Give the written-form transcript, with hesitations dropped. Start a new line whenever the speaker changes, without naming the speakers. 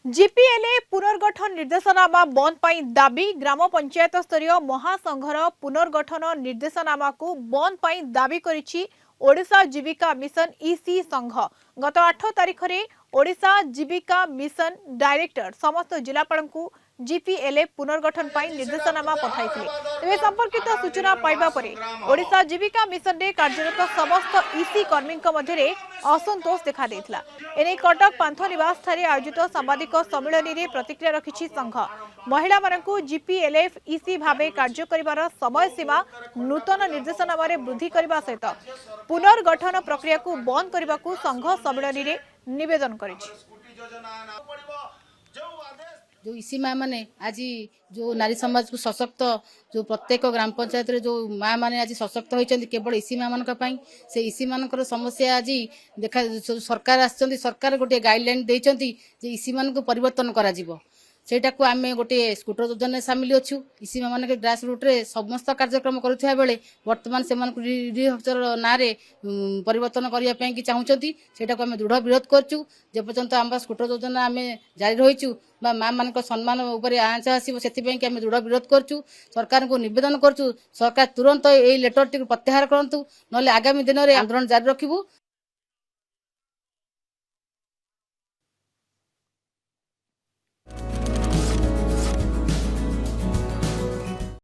जीपीएलए पुनर्गठन निर्देशनामा बंद पाई दाबी ग्राम पंचायत स्तरीय महासंघर पुनर्गठन निर्देशनामा को बंद पाई दाबी करिछि ओडिशा जीविका मिशन ईसी संघ। गत 8 तारिख रे ओडिशा जीविका मिशन डायरेक्टर समस्त जिलापाल को जीपीएलए पुनर्गठन पाई निर्देशनामा पठाइथिले। तेबे संपर्कित सूचना पाइबा परे ओडिशा जीविका मिशन रे कार्यरत समस्त ईसी कर्मी मध्य असंतोष देखा देइथिला। एने कटक पांथ निवास ठारे आयोजित सांबादिक सम्मेलन रे प्रतिक्रिया रखिछि संघ। महिला मानकु जीपीएलएफ ईसी भाबे कार्य करिवार समय सीमा नूतन निर्देशनामा रे वृद्धि करबा सहित पुनर्गठन प्रक्रिया को बंद करबा को संघ सम्मेलन रे निवेदन करिछि।
जो इसी माँ मैंने आज जो नारी समाज को सशक्त जो प्रत्येक ग्राम पंचायत रे जो माँ मैंने आज सशक्त होती केवल इसी माँ मान से इसी मान समस्या आज देखा सरकार आसचंदी सरकार गोटे गाइडलाइन देइचंती जे इसी मान को परिवर्तन करा जिवो सेटा को आमे गोटे स्कूटर योजना सामिल अच्छु इसी माँ के ग्रास रूट रे समस्त कार्यक्रम करुवा बेले वर्तमान से रिहचर ना परिवर्तन करने की चाहूँगी सेटा को आम दृढ़ विरोध करचु जे पर्यंत आम स्कूटर योजना आम जारी रहीचु बा माँ मान सम्मान उपर आँच आसो से आम दृढ़ विरोध करचु सरकार को निवेदन करचु सरकार तुरंत ये लेटर टी प्रत्याहार करूँ ना आगामी दिन में आंदोलन जारी रखू